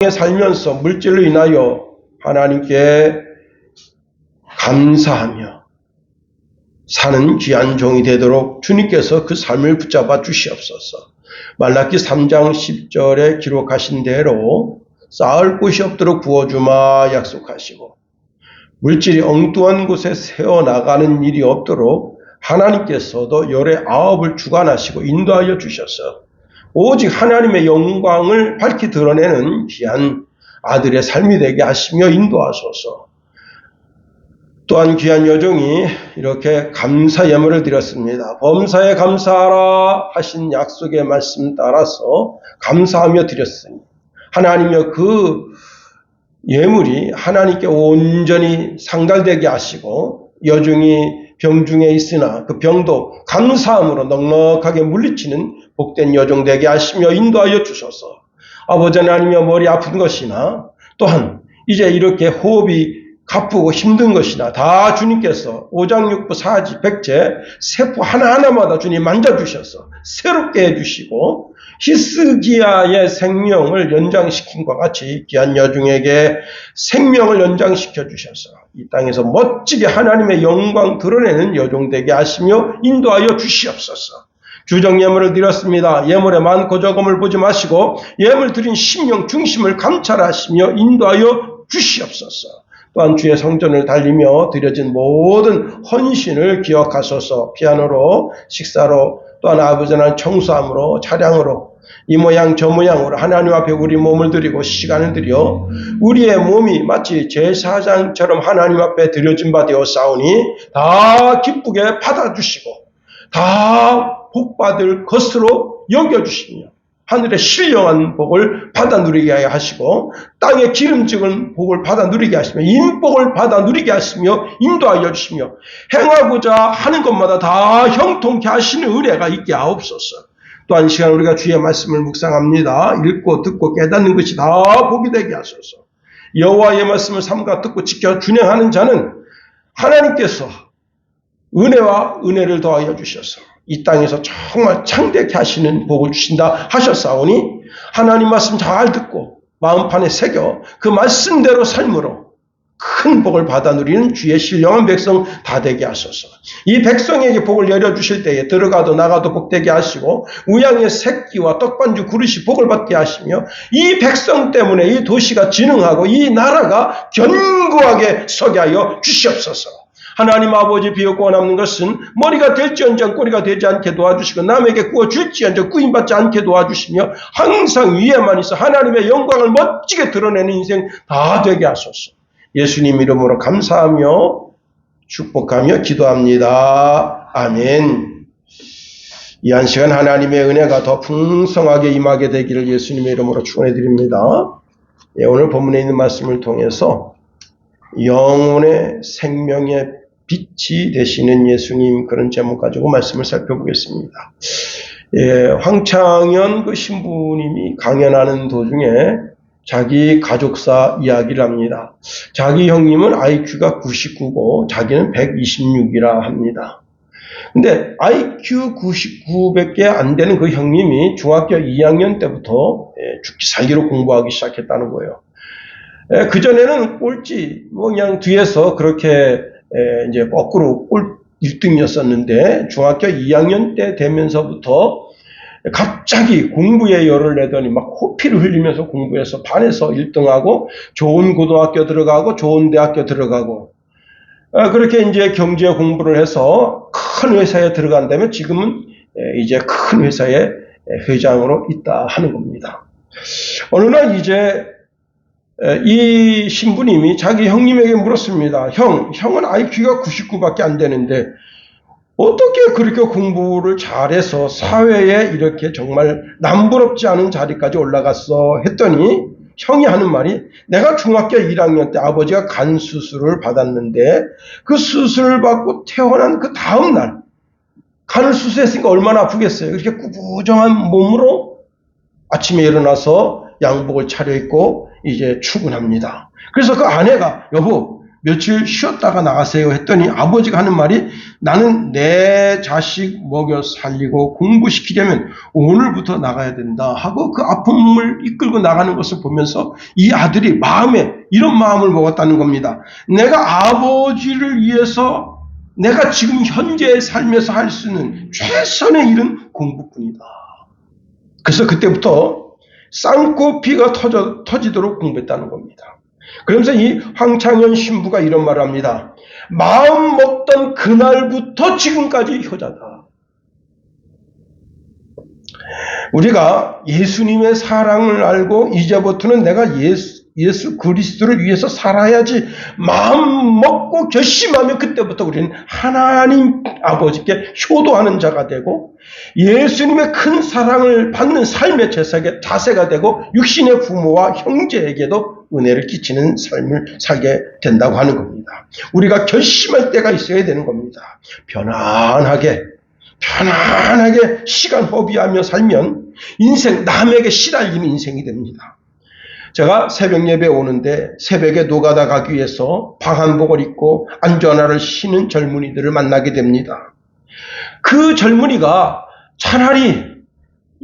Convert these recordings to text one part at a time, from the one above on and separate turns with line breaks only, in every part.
살면서 물질로 인하여 하나님께 감사하며 사는 귀한 종이 되도록 주님께서 그 삶을 붙잡아 주시옵소서. 말라기 3장 10절에 기록하신 대로 쌓을 곳이 없도록 부어주마 약속하시고 물질이 엉뚱한 곳에 새어나가는 일이 없도록 하나님께서도 열의 아홉을 주관하시고 인도하여 주셔서 오직 하나님의 영광을 밝히 드러내는 귀한 아들의 삶이 되게 하시며 인도하소서. 또한 귀한 여종이 이렇게 감사 예물을 드렸습니다. 범사에 감사하라 하신 약속의 말씀 따라서 감사하며 드렸으니 하나님여 그 예물이 하나님께 온전히 상달되게 하시고 여종이 병중에 있으나 그 병도 감사함으로 넉넉하게 물리치는 복된 여종 되게 하시며 인도하여 주소서. 아버지 하나님여 머리 아픈 것이나 또한 이제 이렇게 호흡이 가쁘고 힘든 것이나 다 주님께서 오장육부 사지 백제 세포 하나하나마다 주님 만져주셔서 새롭게 해주시고 히스기야의 생명을 연장시킨 것 같이 귀한 여종에게 생명을 연장시켜 주셔서 이 땅에서 멋지게 하나님의 영광 드러내는 여종 되게 하시며 인도하여 주시옵소서. 주정 예물을 드렸습니다. 예물의 많고 적음을 보지 마시고 예물 드린 심령 중심을 감찰하시며 인도하여 주시옵소서. 또한 주의 성전을 달리며 드려진 모든 헌신을 기억하소서. 피아노로, 식사로, 또한 아버지 하나님 청소함으로, 차량으로, 이 모양 저 모양으로 하나님 앞에 우리 몸을 드리고 시간을 들여 우리의 몸이 마치 제사장처럼 하나님 앞에 드려진 바 되었사오니 다 기쁘게 받아주시고 다 복받을 것으로 여겨주시며 하늘의 신령한 복을 받아 누리게 하시고 땅의 기름지은 복을 받아 누리게 하시며 인복을 받아 누리게 하시며 인도하여 주시며 행하고자 하는 것마다 다 형통케 하시는 은혜가 있게 하옵소서. 또한 시간 우리가 주의 말씀을 묵상합니다. 읽고 듣고 깨닫는 것이 다 복이 되게 하소서. 여호와의 말씀을 삼가 듣고 지켜 준행하는 자는 하나님께서 은혜와 은혜를 더하여 주셔서 이 땅에서 정말 창대케 하시는 복을 주신다 하셨사오니 하나님 말씀 잘 듣고 마음판에 새겨 그 말씀대로 삶으로 큰 복을 받아 누리는 주의 신령한 백성 다 되게 하소서. 이 백성에게 복을 내려주실 때에 들어가도 나가도 복되게 하시고 우양의 새끼와 떡반죽 그릇이 복을 받게 하시며 이 백성 때문에 이 도시가 진흥하고 이 나라가 견고하게 서게 하여 주시옵소서. 하나님 아버지 비었고 남는 것은 머리가 될지언정 꼬리가 되지 않게 도와주시고 남에게 구워줄지언정 구임받지 않게 도와주시며 항상 위에만 있어 하나님의 영광을 멋지게 드러내는 인생 다 되게 하소서. 예수님 이름으로 감사하며 축복하며 기도합니다. 아멘. 이 한 시간 하나님의 은혜가 더 풍성하게 임하게 되기를 예수님의 이름으로 축원해드립니다. 오늘 본문에 있는 말씀을 통해서 영혼의 생명의 빛이 되시는 예수님 그런 제목 가지고 말씀을 살펴보겠습니다. 황창현 그 신부님이 강연하는 도중에 자기 가족사 이야기를 합니다. 자기 형님은 IQ가 99고 자기는 126이라 합니다. 근데 IQ 99밖에 안 되는 그 형님이 중학교 2학년 때부터 죽기 살기로 공부하기 시작했다는 거예요. 그전에는 꼴찌, 그냥 뒤에서 그렇게 이제 거꾸로 꼴 1등이었었는데 중학교 2학년 때 되면서부터 갑자기 공부에 열을 내더니 막 코피를 흘리면서 공부해서 반에서 1등하고 좋은 고등학교 들어가고 좋은 대학교 들어가고 그렇게 이제 경제 공부를 해서 큰 회사에 들어간다면 지금은 이제 큰 회사의 회장으로 있다 하는 겁니다. 어느 날 이제 이 신부님이 자기 형님에게 물었습니다. 형은 IQ가 99밖에 안 되는데 어떻게 그렇게 공부를 잘해서 사회에 이렇게 정말 남부럽지 않은 자리까지 올라갔어? 했더니 형이 하는 말이 내가 중학교 1학년 때 아버지가 간 수술을 받았는데 그 수술을 받고 퇴원한 그 다음 날 간을 수술했으니까 얼마나 아프겠어요. 그렇게 꾸부정한 몸으로 아침에 일어나서 양복을 차려입고 이제 출근합니다. 그래서 그 아내가 여보 며칠 쉬었다가 나가세요 했더니 아버지가 하는 말이 나는 내 자식 먹여 살리고 공부시키려면 오늘부터 나가야 된다 하고 그 아픔을 이끌고 나가는 것을 보면서 이 아들이 마음에 이런 마음을 먹었다는 겁니다. 내가 아버지를 위해서 내가 지금 현재의 삶에서 할 수 있는 최선의 일은 공부뿐이다. 그래서 그때부터 쌍코피가 터지도록 공부했다는 겁니다. 그러면서 이 황창현 신부가 이런 말을 합니다. 마음 먹던 그날부터 지금까지 효자다. 우리가 예수님의 사랑을 알고 이제부터는 내가 예수 그리스도를 위해서 살아야지 마음 먹고 결심하면 그때부터 우리는 하나님 아버지께 효도하는 자가 되고 예수님의 큰 사랑을 받는 삶의 자세가 되고 육신의 부모와 형제에게도 은혜를 끼치는 삶을 살게 된다고 하는 겁니다. 우리가 결심할 때가 있어야 되는 겁니다. 편안하게 시간 허비하며 살면 인생 남에게 시달리는 인생이 됩니다. 제가 새벽 예배 오는데 새벽에 노가다 가기 위해서 방한복을 입고 안전화를 신은 젊은이들을 만나게 됩니다. 그 젊은이가 차라리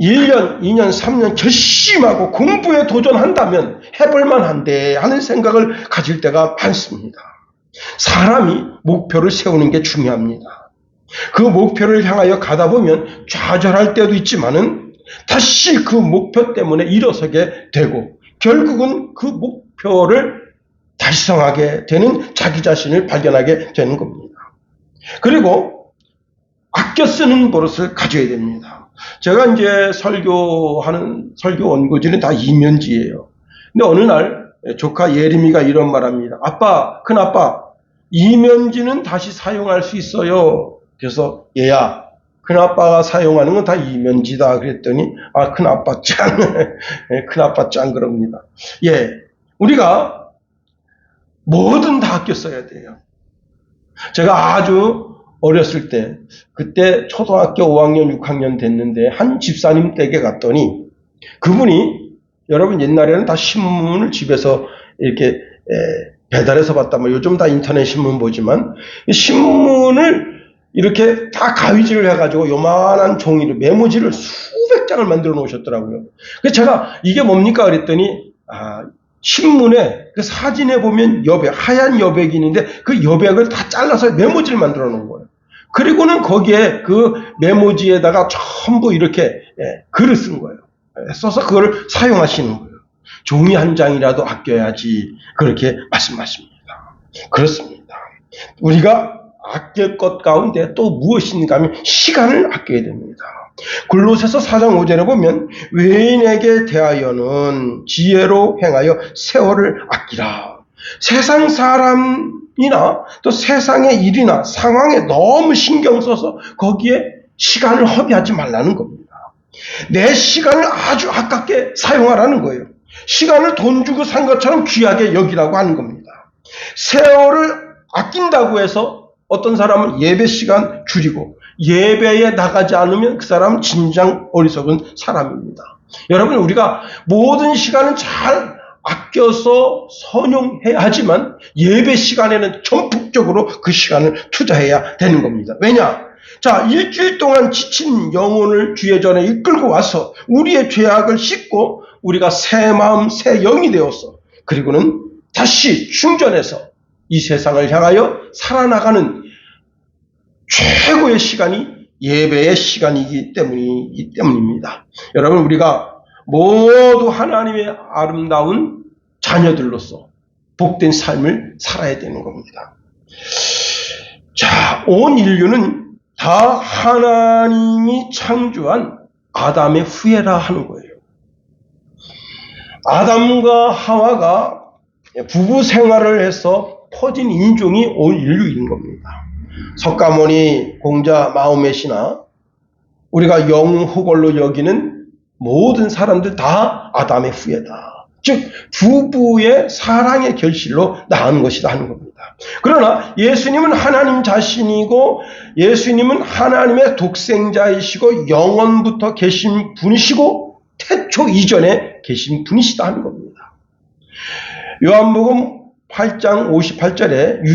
1년, 2년, 3년 결심하고 공부에 도전한다면 해볼만 한데 하는 생각을 가질 때가 많습니다. 사람이 목표를 세우는 게 중요합니다. 그 목표를 향하여 가다 보면 좌절할 때도 있지만은 다시 그 목표 때문에 일어서게 되고 결국은 그 목표를 달성하게 되는 자기 자신을 발견하게 되는 겁니다. 그리고 아껴 쓰는 버릇을 가져야 됩니다. 제가 이제 설교하는 설교 원고지는 다 이면지예요. 근데 어느 날 조카 예림이가 이런 말합니다. 아빠, 큰아빠, 이면지는 다시 사용할 수 있어요. 그래서 얘야, 큰아빠가 사용하는 건 다 이면지다 그랬더니 큰아빠 짱 큰아빠 짱 그럽니다. 예, 우리가 뭐든 다 아껴 써야 돼요. 제가 아주 어렸을 때 그때 초등학교 5학년 6학년 됐는데 한 집사님 댁에 갔더니 그분이 여러분 옛날에는 다 신문을 집에서 이렇게 배달해서 봤다면 요즘 다 인터넷 신문 보지만 신문을 이렇게 다 가위질을 해가지고 요만한 종이를 메모지를 수백 장을 만들어 놓으셨더라고요. 그래서 제가 이게 뭡니까 그랬더니 신문에 그 사진에 보면 여백, 하얀 여백이 있는데 그 여백을 다 잘라서 메모지를 만들어 놓은 거예요. 그리고는 거기에 그 메모지에다가 전부 이렇게 글을 쓴 거예요. 써서 그걸 사용하시는 거예요. 종이 한 장이라도 아껴야지 그렇게 말씀하십니다. 그렇습니다. 우리가 아낄 것 가운데 또 무엇인가 하면 시간을 아껴야 됩니다. 골로새서 4장 5절에 보면 외인에게 대하여는 지혜로 행하여 세월을 아끼라. 세상 사람이나 또 세상의 일이나 상황에 너무 신경 써서 거기에 시간을 허비하지 말라는 겁니다. 내 시간을 아주 아깝게 사용하라는 거예요. 시간을 돈 주고 산 것처럼 귀하게 여기라고 하는 겁니다. 세월을 아낀다고 해서 어떤 사람은 예배 시간 줄이고 예배에 나가지 않으면 그 사람은 진정 어리석은 사람입니다. 여러분, 우리가 모든 시간은 잘 아껴서 선용해야 하지만 예배 시간에는 전폭적으로 그 시간을 투자해야 되는 겁니다. 왜냐? 자, 일주일 동안 지친 영혼을 주의 전에 이끌고 와서 우리의 죄악을 씻고 우리가 새 마음, 새 영이 되어서 그리고는 다시 충전해서 이 세상을 향하여 살아나가는 최고의 시간이 예배의 시간이기 때문입니다. 여러분, 우리가 모두 하나님의 아름다운 자녀들로서 복된 삶을 살아야 되는 겁니다. 자, 온 인류는 다 하나님이 창조한 아담의 후예라 하는 거예요. 아담과 하와가 부부 생활을 해서 퍼진 인종이 온 인류인 겁니다. 석가모니, 공자, 마호멧이나 우리가 영후걸로 여기는 모든 사람들 다 아담의 후예다. 즉 부부의 사랑의 결실로 낳은 것이다 하는 겁니다. 그러나 예수님은 하나님 자신이고 예수님은 하나님의 독생자이시고 영원부터 계신 분이시고 태초 이전에 계신 분이시다 하는 겁니다. 요한복음 8장 58절에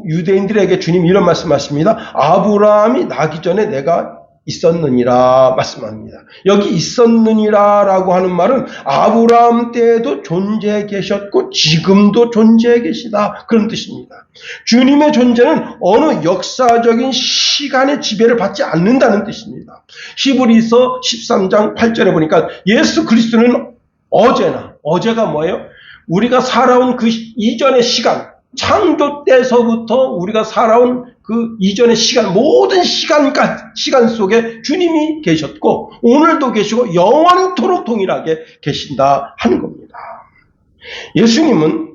유대인들에게 주님 이런 말씀하십니다. 아브라함이 나기 전에 내가 있었느니라 말씀합니다. 여기 있었느니라라고 하는 말은 아브라함 때에도 존재해 계셨고 지금도 존재해 계시다, 그런 뜻입니다. 주님의 존재는 어느 역사적인 시간의 지배를 받지 않는다는 뜻입니다. 히브리서 13장 8절에 보니까 예수 그리스도는 어제가 뭐예요? 우리가 살아온 그 이전의 시간, 창조 때서부터 우리가 살아온 그 이전의 시간, 모든 시간 속에 주님이 계셨고 오늘도 계시고 영원토록 동일하게 계신다 하는 겁니다. 예수님은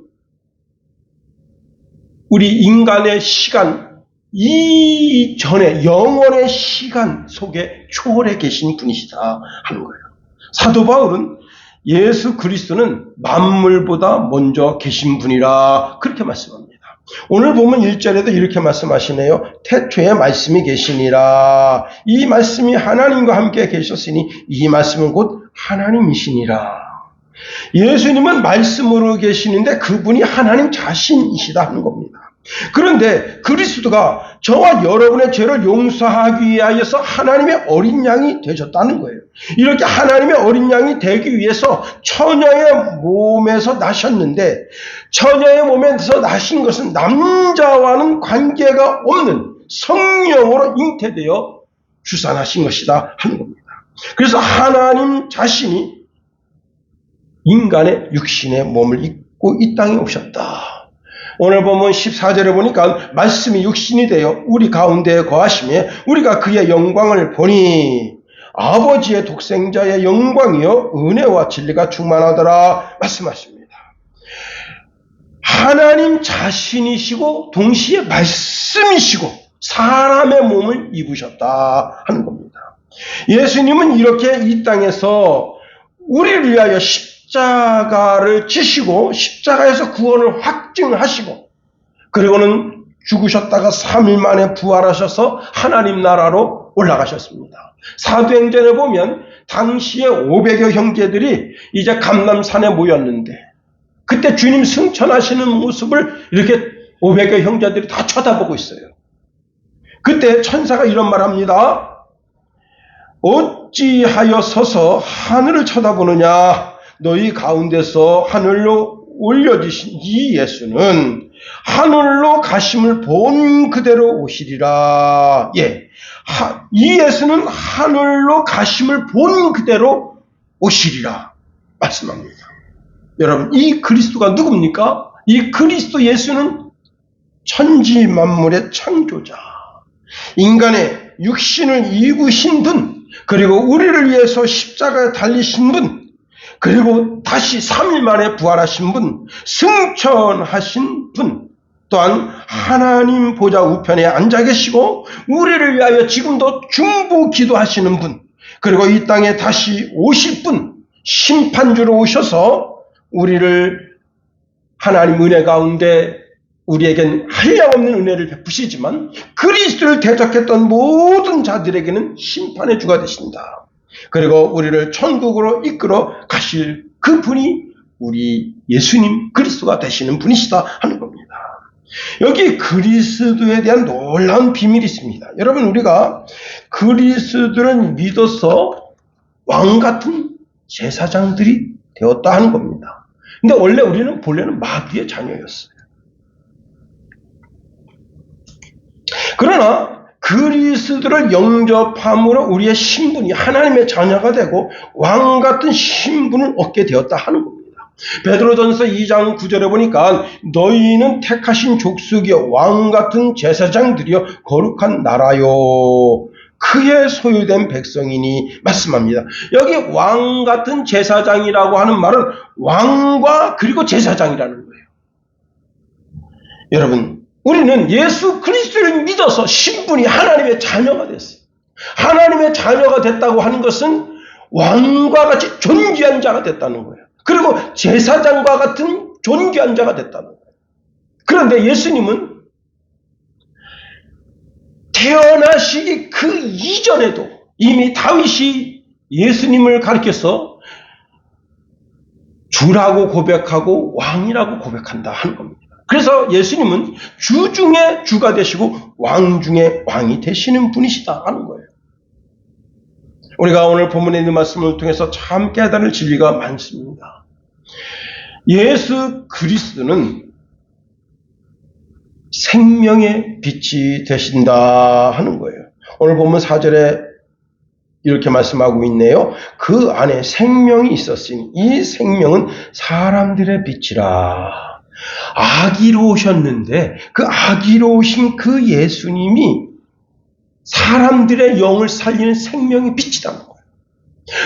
우리 인간의 시간 이전의 영원의 시간 속에 초월해 계신 분이시다 하는 거예요. 사도 바울은 예수 그리스도는 만물보다 먼저 계신 분이라 그렇게 말씀합니다. 오늘 보면 1절에도 이렇게 말씀하시네요. 태초에 말씀이 계시니라. 이 말씀이 하나님과 함께 계셨으니 이 말씀은 곧 하나님이시니라. 예수님은 말씀으로 계시는데 그분이 하나님 자신이시다 하는 겁니다. 그런데 그리스도가 저와 여러분의 죄를 용서하기 위하여서 하나님의 어린 양이 되셨다는 거예요. 이렇게 하나님의 어린 양이 되기 위해서 처녀의 몸에서 나셨는데, 처녀의 몸에서 나신 것은 남자와는 관계가 없는 성령으로 잉태되어 출산하신 것이다 하는 겁니다. 그래서 하나님 자신이 인간의 육신의 몸을 입고 이 땅에 오셨다. 오늘 보면 14절에 보니까 말씀이 육신이 되어 우리 가운데에 거하시며 우리가 그의 영광을 보니 아버지의 독생자의 영광이요 은혜와 진리가 충만하더라 말씀하십니다. 하나님 자신이시고 동시에 말씀이시고 사람의 몸을 입으셨다 하는 겁니다. 예수님은 이렇게 이 땅에서 우리를 위하여 십자가를 지시고 십자가에서 구원을 확증하시고 그리고는 죽으셨다가 3일 만에 부활하셔서 하나님 나라로 올라가셨습니다. 사도행전에 보면 당시에 500여 형제들이 이제 감람산에 모였는데 그때 주님 승천하시는 모습을 이렇게 500여 형제들이 다 쳐다보고 있어요. 그때 천사가 이런 말합니다. 어찌하여 서서 하늘을 쳐다보느냐? 너희 가운데서 하늘로 올려지신 이 예수는 하늘로 가심을 본 그대로 오시리라. 이 예수는 하늘로 가심을 본 그대로 오시리라 말씀합니다. 여러분, 이 그리스도가 누굽니까? 이 그리스도 예수는 천지 만물의 창조자, 인간의 육신을 입으신 분, 그리고 우리를 위해서 십자가에 달리신 분, 그리고 다시 3일 만에 부활하신 분, 승천하신 분, 또한 하나님 보좌 우편에 앉아 계시고 우리를 위하여 지금도 중보 기도하시는 분, 그리고 이 땅에 다시 오실 분, 심판주로 오셔서 우리를 하나님 은혜 가운데 우리에겐 한량없는 은혜를 베푸시지만 그리스도를 대적했던 모든 자들에게는 심판의 주가 되신다. 그리고 우리를 천국으로 이끌어 가실 그 분이 우리 예수님 그리스도가 되시는 분이시다 하는 겁니다. 여기 그리스도에 대한 놀라운 비밀이 있습니다. 여러분, 우리가 그리스도를 믿어서 왕같은 제사장들이 되었다 하는 겁니다. 근데 원래 우리는 본래는 마귀의 자녀였어요. 그러나 그리스도를 영접함으로 우리의 신분이 하나님의 자녀가 되고 왕같은 신분을 얻게 되었다 하는 겁니다. 베드로전서 2장 9절에 보니까 너희는 택하신 족속이여 왕같은 제사장들이여 거룩한 나라요 그의 소유된 백성이니 말씀합니다. 여기 왕같은 제사장이라고 하는 말은 왕과 그리고 제사장이라는 거예요. 여러분, 우리는 예수 그리스도를 믿어서 신분이 하나님의 자녀가 됐어요. 하나님의 자녀가 됐다고 하는 것은 왕과 같이 존귀한 자가 됐다는 거예요. 그리고 제사장과 같은 존귀한 자가 됐다는 거예요. 그런데 예수님은 태어나시기 그 이전에도 이미 다윗이 예수님을 가리켜서 주라고 고백하고 왕이라고 고백한다 하는 겁니다. 그래서 예수님은 주 중에 주가 되시고 왕 중에 왕이 되시는 분이시다 하는 거예요. 우리가 오늘 본문에 있는 말씀을 통해서 참 깨달을 진리가 많습니다. 예수 그리스도는 생명의 빛이 되신다 하는 거예요. 오늘 본문 4절에 이렇게 말씀하고 있네요. 그 안에 생명이 있었으니 이 생명은 사람들의 빛이라. 아기로 오셨는데 그 아기로 오신 그 예수님이 사람들의 영을 살리는 생명의 빛이라는 거예요.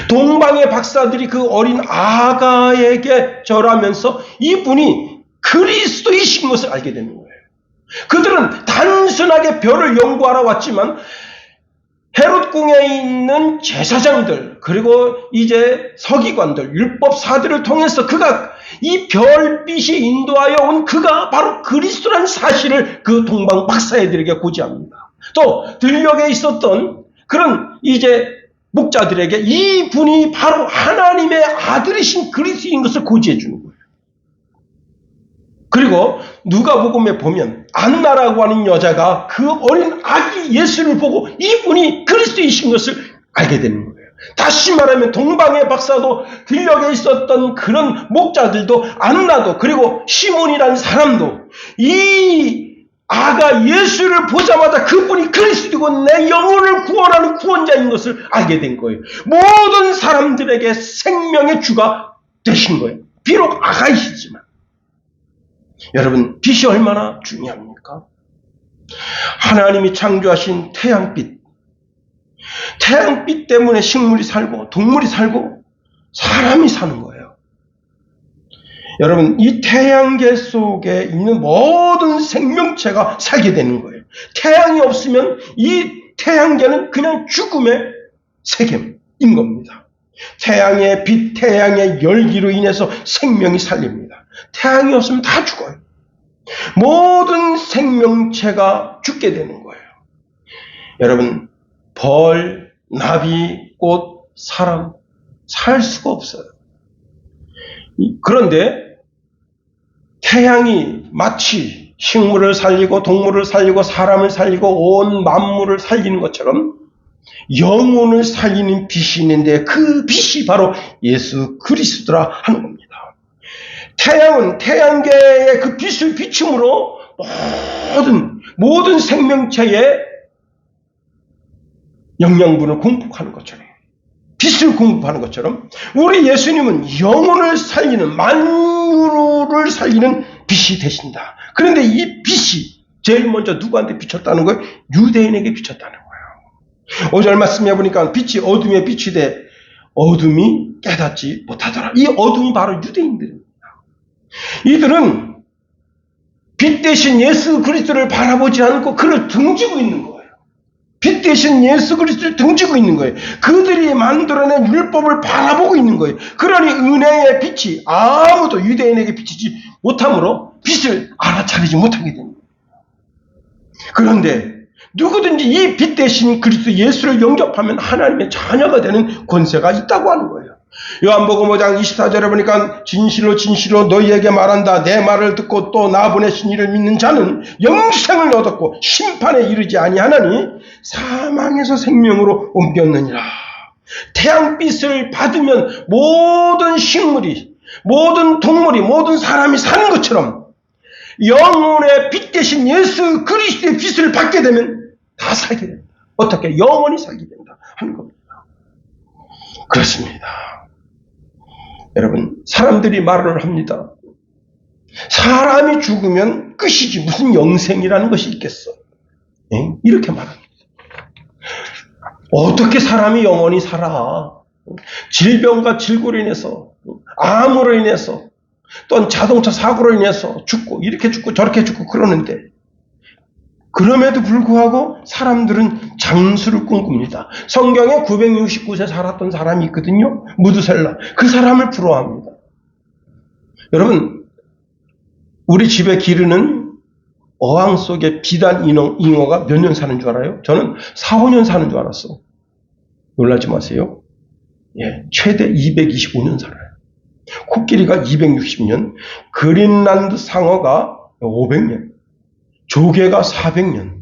동방의 박사들이 그 어린 아가에게 절하면서 이분이 그리스도이신 것을 알게 되는 거예요. 그들은 단순하게 별을 연구하러 왔지만 헤롯 궁에 있는 제사장들 그리고 이제 서기관들 율법사들을 통해서 그가 이 별빛이 인도하여 온 그가 바로 그리스도라는 사실을 그 동방 박사애들에게 고지합니다. 또 들녘에 있었던 그런 이제 목자들에게 이분이 바로 하나님의 아들이신 그리스도인 것을 고지해 주는 거예요. 그리고 누가복음에 보면 안나라고 하는 여자가 그 어린 아기 예수를 보고 이분이 그리스도이신 것을 알게 되는 거예요. 다시 말하면 동방의 박사도 들녘에 있었던 그런 목자들도 안나도 그리고 시몬이라는 사람도 이 아가 예수를 보자마자 그분이 그리스도고 내 영혼을 구원하는 구원자인 것을 알게 된 거예요. 모든 사람들에게 생명의 주가 되신 거예요. 비록 아가이시지만. 여러분, 빛이 얼마나 중요합니까? 하나님이 창조하신 태양빛. 태양빛 때문에 식물이 살고 동물이 살고 사람이 사는 거예요. 여러분, 이 태양계 속에 있는 모든 생명체가 살게 되는 거예요. 태양이 없으면 이 태양계는 그냥 죽음의 세계인 겁니다. 태양의 빛, 태양의 열기로 인해서 생명이 살립니다. 태양이 없으면 다 죽어요. 모든 생명체가 죽게 되는 거예요. 여러분, 벌, 나비, 꽃, 사람 살 수가 없어요. 그런데 태양이 마치 식물을 살리고 동물을 살리고 사람을 살리고 온 만물을 살리는 것처럼 영혼을 살리는 빛이 있는데 그 빛이 바로 예수 그리스도라 하는 겁니다. 태양은 태양계의 그 빛을 비춤으로 모든 생명체의 영양분을 공급하는 것처럼 빛을 공급하는 것처럼 우리 예수님은 영혼을 살리는 만유를 살리는 빛이 되신다. 그런데 이 빛이 제일 먼저 누구한테 비쳤다는 거예요? 유대인에게 비쳤다는 거예요. 5절 말씀해 보니까 빛이 어둠의 빛이 돼 어둠이 깨닫지 못하더라. 이 어둠이 바로 유대인들입니다. 이들은 빛 대신 예수 그리스도를 바라보지 않고 그를 등지고 있는 거예요. 빛 대신 예수 그리스도를 등지고 있는 거예요. 그들이 만들어낸 율법을 바라보고 있는 거예요. 그러니 은혜의 빛이 아무도 유대인에게 비치지 못함으로 빛을 알아차리지 못하게 됩니다. 그런데 누구든지 이 빛 대신 그리스도 예수를 영접하면 하나님의 자녀가 되는 권세가 있다고 하는 거예요. 요한복음 5장 24절에 보니까 진실로 진실로 너희에게 말한다. 내 말을 듣고 또 나 보내신 이를 믿는 자는 영생을 얻었고 심판에 이르지 아니하나니 사망에서 생명으로 옮겼느니라. 태양빛을 받으면 모든 식물이 모든 동물이 모든 사람이 사는 것처럼 영혼의 빛 대신 예수 그리스도의 빛을 받게 되면 다 살게 됩니다. 어떻게? 영원히 살게 된다 하는 겁니다. 그렇습니다. 여러분, 사람들이 말을 합니다. 사람이 죽으면 끝이지 무슨 영생이라는 것이 있겠어. 이렇게 말합니다. 어떻게 사람이 영원히 살아? 질병과 질고로 인해서, 암으로 인해서, 또는 자동차 사고로 인해서 죽고 이렇게 죽고 저렇게 죽고 그러는데 그럼에도 불구하고 사람들은 장수를 꿈꿉니다. 성경에 969세 살았던 사람이 있거든요. 무두셀라. 그 사람을 부러워합니다. 여러분, 우리 집에 기르는 어항 속에 비단 잉어가 몇 년 사는 줄 알아요? 저는 4, 5년 사는 줄 알았어. 놀라지 마세요. 예, 최대 225년 살아요. 코끼리가 260년, 그린란드 상어가 500년, 조개가 400년,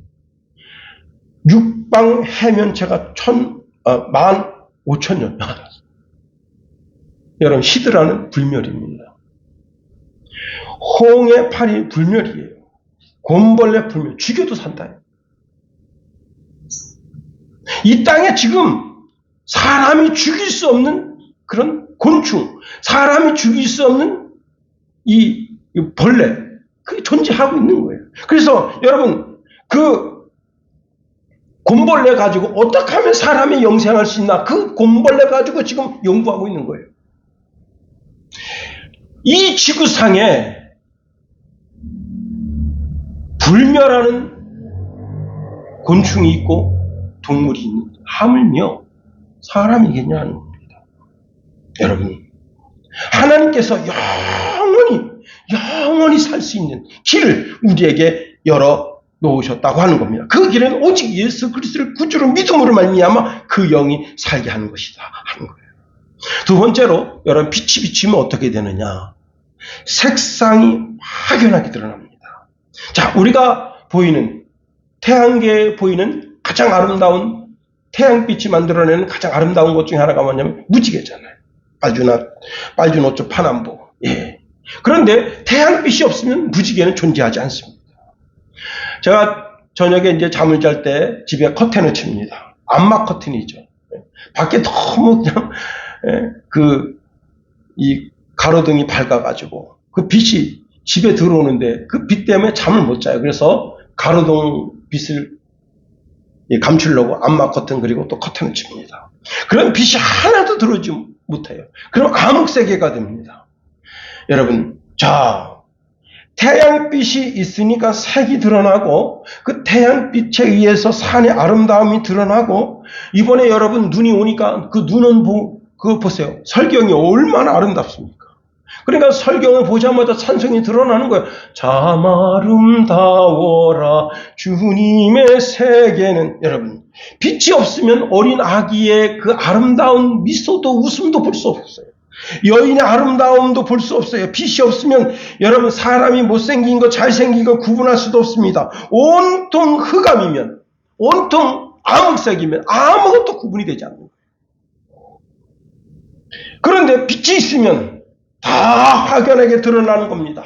육방 해면체가 15,000년. 여러분, 히드라는 불멸입니다. 홍해 팔이 불멸이에요. 곰벌레 불멸, 죽여도 산다. 이 땅에 지금 사람이 죽일 수 없는 그런 곤충, 사람이 죽일 수 없는 이 벌레, 그게 존재하고 있는 거예요. 그래서 여러분, 그 곰벌레 가지고 어떻게 하면 사람이 영생할 수 있나, 그 곰벌레 가지고 지금 연구하고 있는 거예요. 이 지구상에 불멸하는 곤충이 있고 동물이 있는, 하물며 사람이겠냐 하는 겁니다. 여러분, 하나님께서 영원히 살 수 있는 길을 우리에게 열어 놓으셨다고 하는 겁니다. 그 길은 오직 예수 그리스도를 구주로 믿음으로 말미암아 그 영이 살게 하는 것이다 하는 거예요. 두 번째로, 여러분, 빛이 비치면 어떻게 되느냐? 색상이 확연하게 드러납니다. 자, 우리가 보이는, 태양계에 보이는 가장 아름다운, 태양빛이 만들어내는 가장 아름다운 것 중에 하나가 뭐냐면 무지개잖아요. 빨주노초 파남보. 예. 그런데 태양빛이 없으면 무지개는 존재하지 않습니다. 제가 저녁에 이제 잠을 잘 때 집에 커튼을 칩니다. 암막 커튼이죠. 밖에 너무 그냥, 이 가로등이 밝아가지고 그 빛이 집에 들어오는데 그 빛 때문에 잠을 못 자요. 그래서 가로등 빛을 감추려고 암막 커튼, 그리고 또 커튼을 칩니다. 그럼 빛이 하나도 들어오지 못해요. 그럼 암흑세계가 됩니다. 여러분, 자, 태양빛이 있으니까 색이 드러나고, 그 태양빛에 의해서 산의 아름다움이 드러나고, 이번에 여러분 눈이 오니까 그 눈은 그거 보세요. 설경이 얼마나 아름답습니까? 그러니까 설경을 보자마자 찬송이 드러나는 거예요. 참 아름다워라 주님의 세계는. 여러분, 빛이 없으면 어린 아기의 그 아름다운 미소도 웃음도 볼 수 없어요. 여인의 아름다움도 볼 수 없어요. 빛이 없으면 여러분, 사람이 못생긴 것 잘생긴 것 구분할 수도 없습니다. 온통 흑암이면, 온통 암흑색이면 아무것도 구분이 되지 않는 거예요. 그런데 빛이 있으면 다 확연하게 드러나는 겁니다.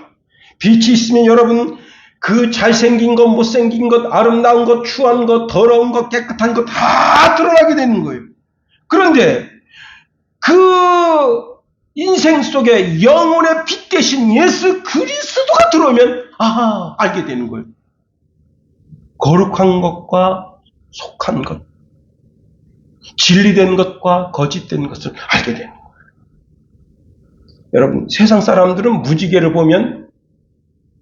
빛이 있으면 여러분, 그 잘생긴 것, 못생긴 것, 아름다운 것, 추한 것, 더러운 것, 깨끗한 것 다 드러나게 되는 거예요. 그런데 그 인생 속에 영혼의 빛 대신 예수 그리스도가 들어오면 알게 되는 거예요. 거룩한 것과 속한 것, 진리된 것과 거짓된 것을 알게 되는 거예요. 여러분, 세상 사람들은 무지개를 보면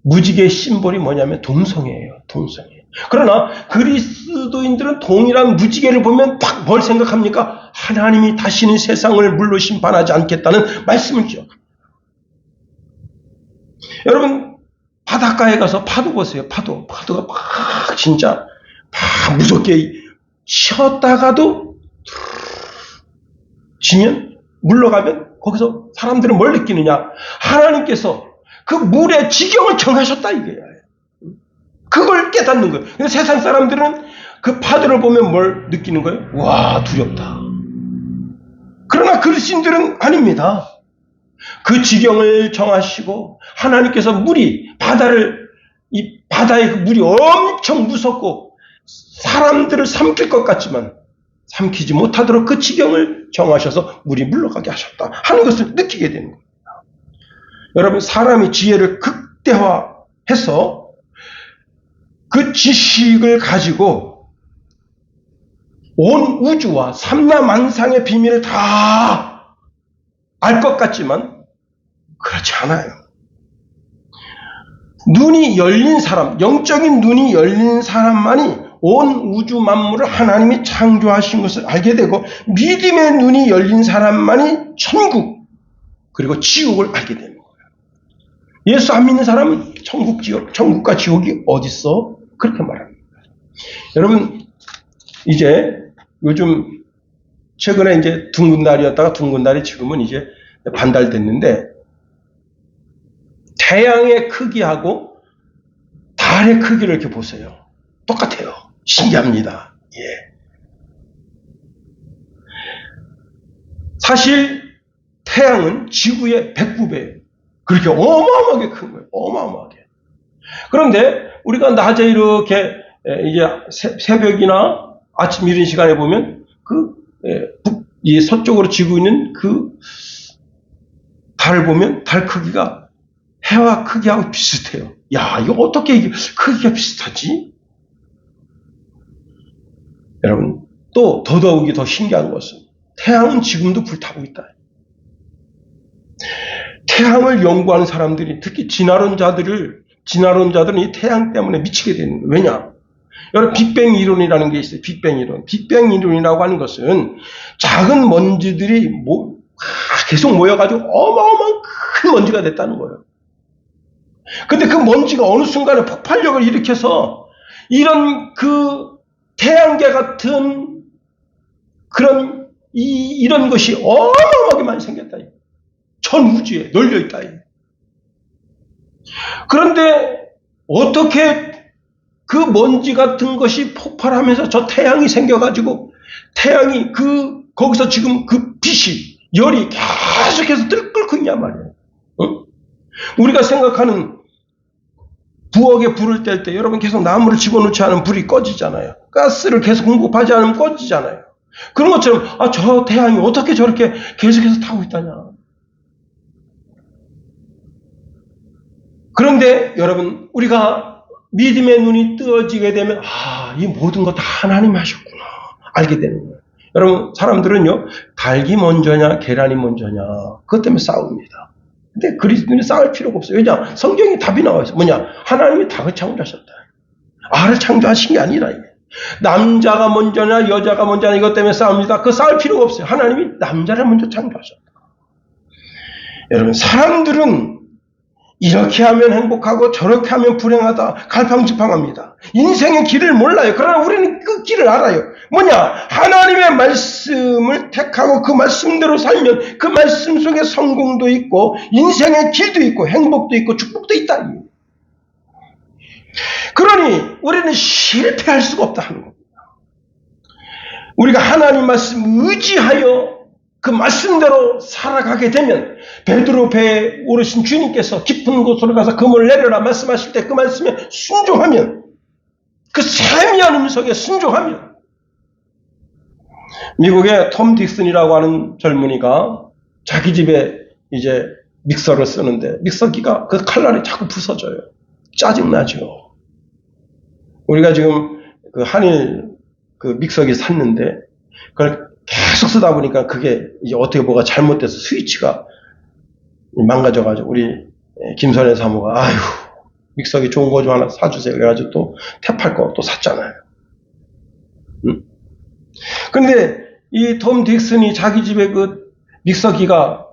무지개의 심볼이 뭐냐면 동성애예요. 동성애. 그러나 그리스도인들은 동일한 무지개를 보면 딱 뭘 생각합니까? 하나님이 다시는 세상을 물로 심판하지 않겠다는 말씀을 기억합니다. 여러분, 바닷가에 가서 파도 보세요. 파도가 막 진짜 막 무섭게 쉬었다가도 지면, 물러가면 거기서 사람들은 뭘 느끼느냐? 하나님께서 그 물의 지경을 정하셨다 이거예요. 그걸 깨닫는 거예요. 근데 세상 사람들은 그 파도를 보면 뭘 느끼는 거예요? 와, 두렵다. 그러나 그리스도인들은 아닙니다. 그 지경을 정하시고 하나님께서 이 바다의 그 물이 엄청 무섭고 사람들을 삼킬 것 같지만 삼키지 못하도록 그 지경을 정하셔서 물이 물러가게 하셨다 하는 것을 느끼게 되는 겁니다. 여러분, 사람이 지혜를 극대화해서 그 지식을 가지고 온 우주와 삼라만상의 비밀을 다 알 것 같지만 그렇지 않아요. 눈이 열린 사람, 영적인 눈이 열린 사람만이 온 우주 만물을 하나님이 창조하신 것을 알게 되고, 믿음의 눈이 열린 사람만이 천국 그리고 지옥을 알게 되는 거예요. 예수 안 믿는 사람은 천국과 지옥이 어딨어? 그렇게 말합니다. 여러분, 이제 요즘 최근에 이제 둥근 달이었다가 둥근 달이 지금은 이제 반달 됐는데, 태양의 크기하고 달의 크기를 이렇게 보세요. 똑같아요. 신기합니다. 예. 사실 태양은 지구의 109배, 그렇게 어마어마하게 큰 거예요. 어마어마하게. 그런데 우리가 낮에 이렇게 이제 새벽이나 아침 이런 시간에 보면 이 서쪽으로 지고 있는 그 달을 보면 달 크기가 해와 크기하고 비슷해요. 야, 이거 어떻게 이게 크기가 비슷하지? 여러분, 또 더더욱이 더 신기한 것은 태양은 지금도 불타고 있다. 태양을 연구하는 사람들이, 특히 진화론자들은 이 태양 때문에 미치게 되는 거예요. 왜냐? 여러분, 빅뱅 이론이라는 게 있어요. 빅뱅 이론. 빅뱅 이론이라고 하는 것은 작은 먼지들이 계속 모여가지고 어마어마한 큰 먼지가 됐다는 거예요. 근데 그 먼지가 어느 순간에 폭발력을 일으켜서 이런 그 태양계 같은 그런 이런 것이 어마어마하게 많이 생겼다. 전 우주에 널려있다. 그런데 어떻게 그 먼지 같은 것이 폭발하면서 저 태양이 생겨가지고 태양이 거기서 지금 그 빛이, 열이 계속해서 끓고 있냔 말이에요. 우리가 생각하는 부엌에 불을 뗄 때 여러분 계속 나무를 집어넣지 않으면 불이 꺼지잖아요. 가스를 계속 공급하지 않으면 꺼지잖아요. 그런 것처럼 저 태양이 어떻게 저렇게 계속해서 타고 있다냐. 그런데 여러분, 우리가 믿음의 눈이 뜨어지게 되면 이 모든 거 다 하나님이 하셨구나 알게 되는 거예요. 여러분, 사람들은요, 닭이 먼저냐 계란이 먼저냐 그것 때문에 싸웁니다. 근데 그리스도인이 싸울 필요가 없어요. 왜냐? 성경에 답이 나와 있어요. 뭐냐? 하나님이 닭을 창조하셨다. 알을 창조하신 게 아니라 이게. 남자가 먼저냐 여자가 먼저냐 이것 때문에 싸웁니다. 그거 싸울 필요가 없어요. 하나님이 남자를 먼저 창조하셨다. 여러분, 사람들은 이렇게 하면 행복하고 저렇게 하면 불행하다 갈팡질팡합니다. 인생의 길을 몰라요. 그러나 우리는 그 길을 알아요. 뭐냐? 하나님의 말씀을 택하고 그 말씀대로 살면 그 말씀 속에 성공도 있고 인생의 길도 있고 행복도 있고 축복도 있다. 그러니 우리는 실패할 수가 없다 하는 겁니다. 우리가 하나님 말씀 의지하여 그 말씀대로 살아가게 되면 베드로 배에 오르신 주님께서 깊은 곳으로 가서 금을 내려라 말씀하실 때 그 말씀에 순종하면, 그 세미한 음성에 순종하면, 미국의 톰 딕슨이라고 하는 젊은이가 자기 집에 이제 믹서를 쓰는데 믹서기가 그 칼날이 자꾸 부서져요. 짜증나죠. 우리가 지금 그 한일 그 믹서기 샀는데 그걸 계속 쓰다 보니까 그게 이제 어떻게 뭐가 잘못돼서 스위치가 망가져가지고 우리 김선혜 사모가 믹서기 좋은 거 좀 하나 사주세요. 그래가지고 또 탭할 거 또 샀잖아요. 근데 이 톰 딕슨이 자기 집에 그 믹서기가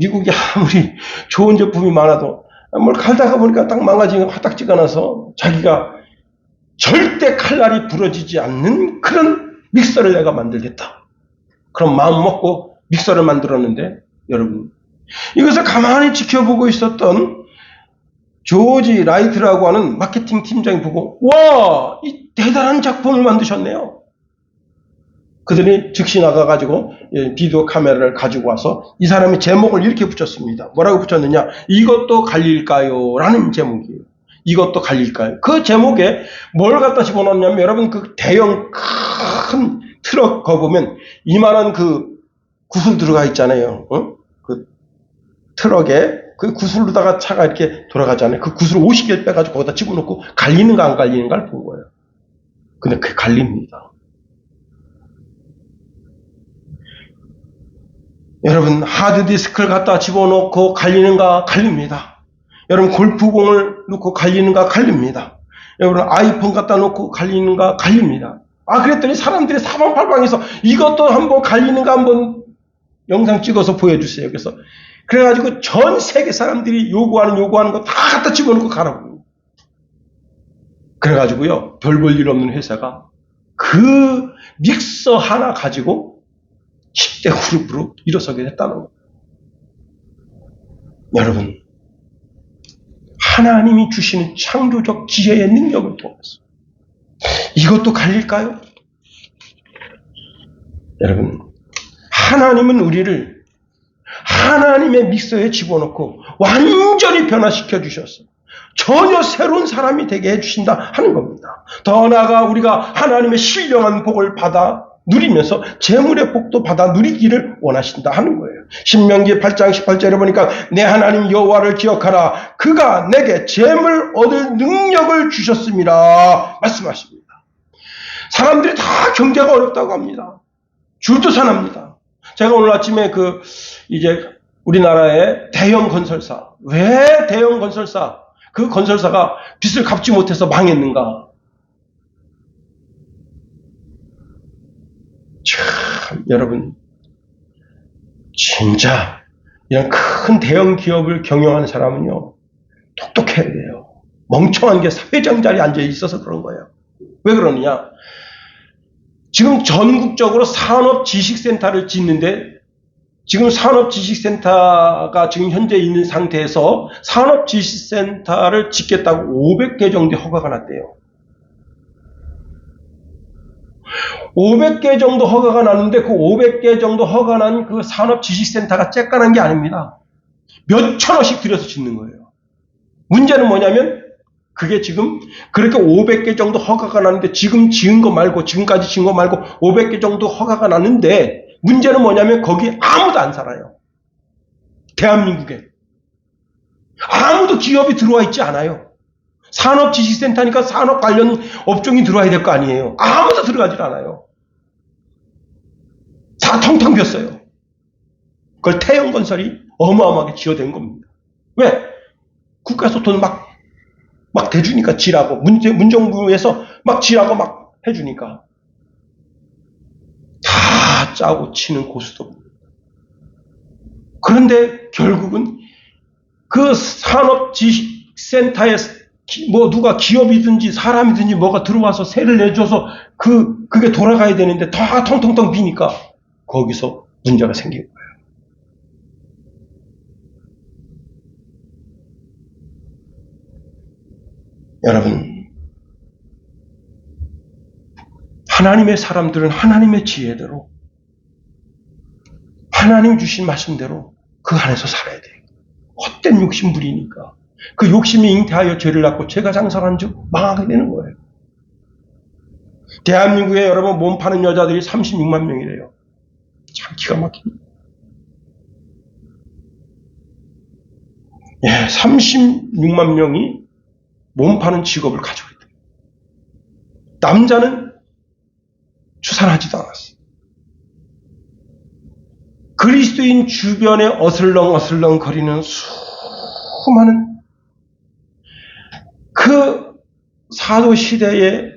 미국이 아무리 좋은 제품이 많아도 뭘 갈다가 보니까 딱 망가지는 거 화딱지가 나서 자기가 절대 칼날이 부러지지 않는 그런 믹서를 내가 만들겠다. 그럼 마음 먹고 믹서를 만들었는데 여러분, 이것을 가만히 지켜보고 있었던 조지 라이트라고 하는 마케팅 팀장이 보고 와, 이 대단한 작품을 만드셨네요. 그들이 즉시 나가가지고 비디오 카메라를 가지고 와서 이 사람이 제목을 이렇게 붙였습니다. 뭐라고 붙였느냐? 이것도 갈릴까요? 라는 제목이에요. 이것도 갈릴까요? 그 제목에 뭘 갖다 집어넣냐면 여러분, 그 대형 큰 트럭 거 보면 이만한 그 구슬 들어가 있잖아요. 그 트럭에 그 구슬로다가 차가 이렇게 돌아가잖아요. 그 구슬을 50개를 빼가지고 거기다 집어넣고 갈리는가 안 갈리는가를 본 거예요. 근데 그게 갈립니다. 여러분, 하드디스크를 갖다 집어넣고 갈리는가? 갈립니다. 여러분, 골프공을 넣고 갈리는가? 갈립니다. 여러분, 아이폰 갖다 놓고 갈리는가? 갈립니다. 그랬더니 사람들이 사방팔방에서 이것도 한번 갈리는가 한번 영상 찍어서 보여주세요. 그래가지고 전 세계 사람들이 요구하는 거 다 갖다 집어넣고 가라고. 그래가지고요, 별 볼 일 없는 회사가 그 믹서 하나 가지고 10대 그룹으로 일어서게 됐다는 거예요. 여러분, 하나님이 주시는 창조적 지혜의 능력을 통해서. 이것도 갈릴까요? 여러분, 하나님은 우리를 하나님의 믹서에 집어넣고 완전히 변화시켜 주셔서 전혀 새로운 사람이 되게 해주신다 하는 겁니다. 더 나아가 우리가 하나님의 신령한 복을 받아 누리면서 재물의 복도 받아 누리기를 원하신다 하는 거예요. 신명기 8장 18절에 보니까 내 하나님 여호와를 기억하라. 그가 내게 재물 얻을 능력을 주셨습니다. 말씀하십니다. 사람들이 다 경제가 어렵다고 합니다. 줄도산합니다. 제가 오늘 아침에 이제 우리나라의 대형 건설사, 왜 대형 건설사, 그 건설사가 빚을 갚지 못해서 망했는가? 참, 여러분, 진짜 이런 큰 대형 기업을 경영하는 사람은요, 똑똑해야 돼요. 멍청한 게 사회장 자리에 앉아 있어서 그런 거예요. 왜 그러느냐? 지금 전국적으로 산업지식센터를 짓는데, 지금 산업지식센터가 지금 현재 있는 상태에서 산업지식센터를 짓겠다고 500개 정도 허가가 났대요. 500개 정도 허가가 났는데 그 500개 정도 허가 난 그 산업지식센터가 쬐깐한 게 아닙니다. 몇 천억씩 들여서 짓는 거예요. 문제는 뭐냐면 그게 지금 그렇게 500개 정도 허가가 났는데 지금까지 지은 거 말고 500개 정도 허가가 났는데 문제는 뭐냐면 거기 아무도 안 살아요. 대한민국에. 아무도 기업이 들어와 있지 않아요. 산업지식센터니까 산업 관련 업종이 들어와야 될 거 아니에요. 아무도 들어가질 않아요. 다 텅텅 비었어요. 그걸 태형건설이 어마어마하게 지어낸 겁니다. 왜? 국가에서 돈 막 대주니까 지라고. 문정부에서 막 지라고 막 해주니까. 다 짜고 치는 고수도. 그런데 결국은 그 산업지식센터에 누가 기업이든지 사람이든지 뭐가 들어와서 세를 내줘서 그게 돌아가야 되는데 다 텅텅텅 비니까 거기서 문제가 생긴 거예요. 여러분, 하나님의 사람들은 하나님의 지혜대로 하나님 주신 말씀대로 그 안에서 살아야 돼요. 헛된 욕심 부리니까 그 욕심이 잉태하여 죄를 낳고 죄가 장성한 즉 망하게 되는 거예요. 대한민국에 여러분 몸 파는 여자들이 36만 명이래요. 참 기가 막힙니다. 예, 36만 명이 몸 파는 직업을 가지고 있다. 남자는 출산하지도 않았어요. 그리스도인 주변에 어슬렁어슬렁 거리는 수많은 그 사도 시대에